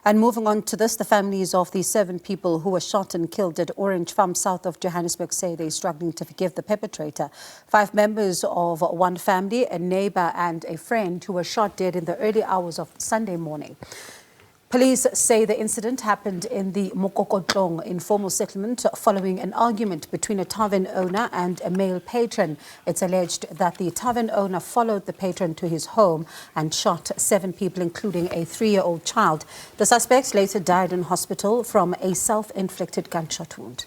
And moving on to this, the families of the 7 people who were shot and killed at Orange Farm south of Johannesburg say they're struggling to forgive the perpetrator. 5 members of one family, a neighbour and a friend, who were shot dead in the early hours of Sunday morning. Police say the incident happened in the Mokokotlong informal settlement following an argument between a tavern owner and a male patron. It's alleged that the tavern owner followed the patron to his home and shot 7 people, including a 3-year-old child. The suspect later died in hospital from a self-inflicted gunshot wound.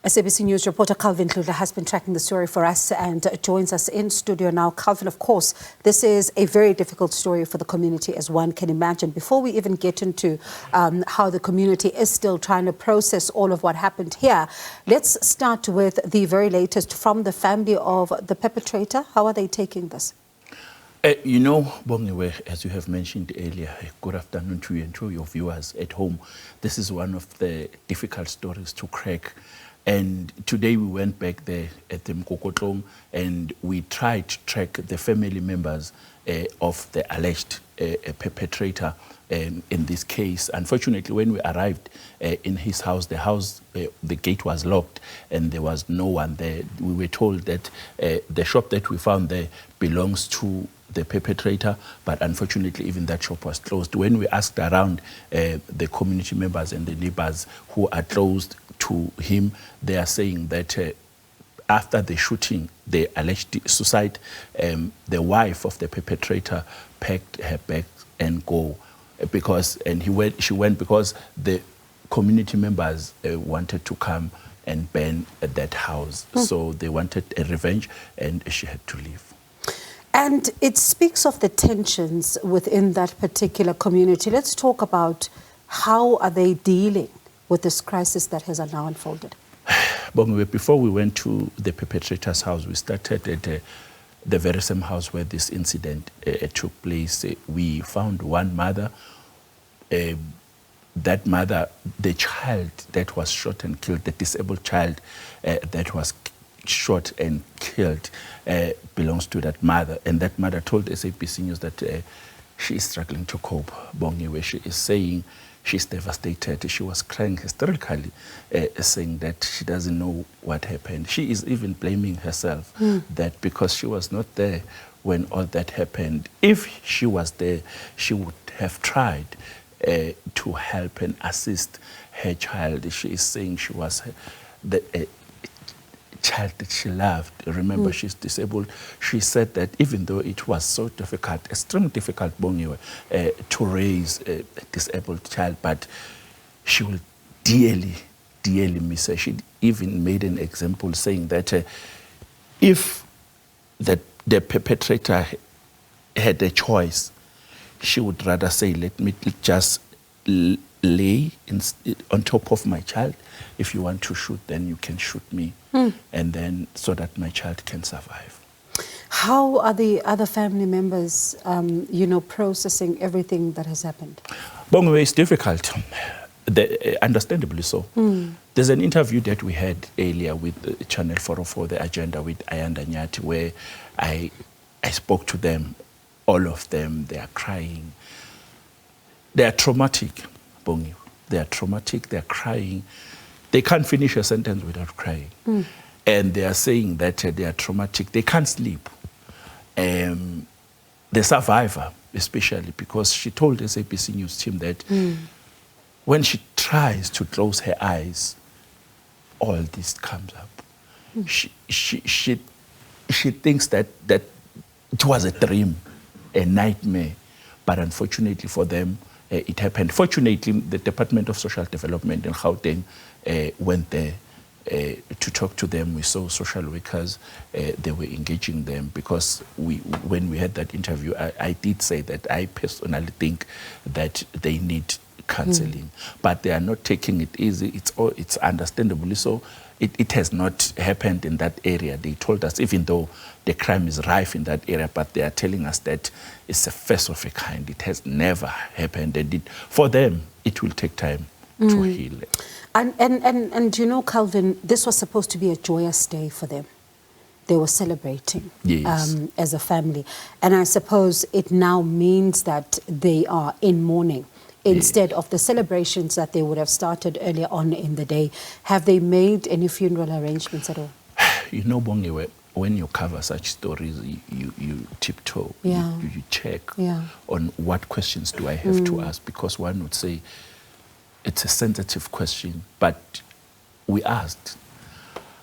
SABC News reporter Dludla has been tracking the story for us and joins us in studio now. Calvin, of course, this is a very difficult story for the community, as one can imagine. Before we even get into how the community is still trying to process all of what happened here, let's start with the very latest from the family of the perpetrator. How are they taking this? You know, Bongiwe, as you have mentioned earlier, good afternoon to you and to your viewers at home. This is one of the difficult stories to crack. And today we went back there at the Mokokotlong and we tried to track the family members of the alleged perpetrator in this case. Unfortunately, when we arrived in his house, the gate was locked and there was no one there. We were told that the shop that we found there belongs to the perpetrator, but unfortunately even that shop was closed. When we asked around the community members and the neighbors who are close to him, they are saying that after the shooting, the alleged suicide, the wife of the perpetrator packed her bags and go she went because the community members wanted to come and burn that house. So they wanted a revenge and she had to leave. And it speaks of the tensions within that particular community. Let's talk about how are they dealing with this crisis that has now unfolded. Before we went to the perpetrator's house, we started at the very same house where this incident took place. We found one mother. That mother, the child that was shot and killed, the disabled child that was shot and killed belongs to that mother. And that mother told SABC News that she is struggling to cope. Bongiwe, she is saying she's devastated. She was crying hysterically, saying that she doesn't know what happened. She is even blaming herself that because she was not there when all that happened. If she was there, she would have tried to help and assist her child. She is saying she was the child that she loved. Remember, she's disabled. She said that even though it was so difficult, extremely difficult, Bongiwe, to raise a disabled child, but she will dearly, dearly miss her. She even made an example saying that if the perpetrator had a choice, she would rather say, let me just lay on top of my child. If you want to shoot, then you can shoot me. And then so that my child can survive. How are the other family members, processing everything that has happened? Bongiwe, it's difficult, understandably so. There's an interview that we had earlier with Channel 404, The Agenda, with Ayanda Nyati, where I spoke to them, all of them. They are crying. They are traumatic, Bongiwe. They are traumatic, they are crying. They can't finish a sentence without crying. And they are saying that they are traumatic. They can't sleep. The survivor, especially, because she told SABC News team that when she tries to close her eyes, all this comes up. She thinks that it was a dream, a nightmare. But unfortunately for them, it happened. Fortunately, the Department of Social Development in Gauteng went there to talk to them. We saw social workers. They were engaging them because when we had that interview, I did say that I personally think that they need counseling, but they are not taking it easy. It's understandably so. It has not happened in that area. They told us, even though the crime is rife in that area, but they are telling us that it's a first of a kind. It has never happened. For them, it will take time to heal. And Calvin, this was supposed to be a joyous day for them. they were celebrating Yes. as a family. And I suppose it now means that they are in mourning instead of the celebrations that they would have started earlier on in the day. Have they made any funeral arrangements at all? You know, Bongiwe, when you cover such stories, you tiptoe, you check on what questions do I have to ask, because one would say it's a sensitive question, but we asked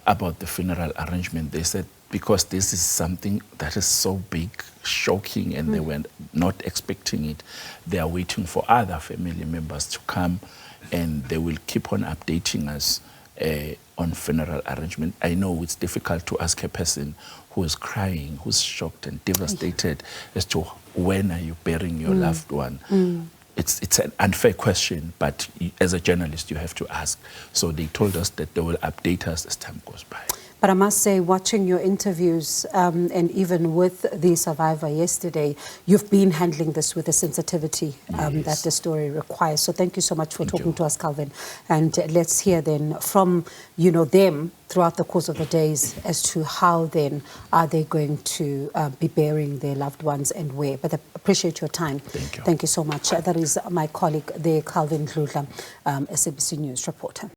about the funeral arrangement. They said because this is something that is so big, shocking, and they were not expecting it, they are waiting for other family members to come, and they will keep on updating us on funeral arrangement. I know it's difficult to ask a person who is crying, who's shocked and devastated as to when are you burying your loved one. It's an unfair question, but as a journalist, you have to ask. So they told us that they will update us as time goes by. But I must say, watching your interviews and even with the survivor yesterday, you've been handling this with the sensitivity that the story requires. So thank you so much for talking to us, Calvin. And let's hear then from, them throughout the course of the days as to how then are they going to be burying their loved ones and where. But I appreciate your time. Thank you. Thank you so much. That is my colleague there, Calvin Dludla, SABC News reporter.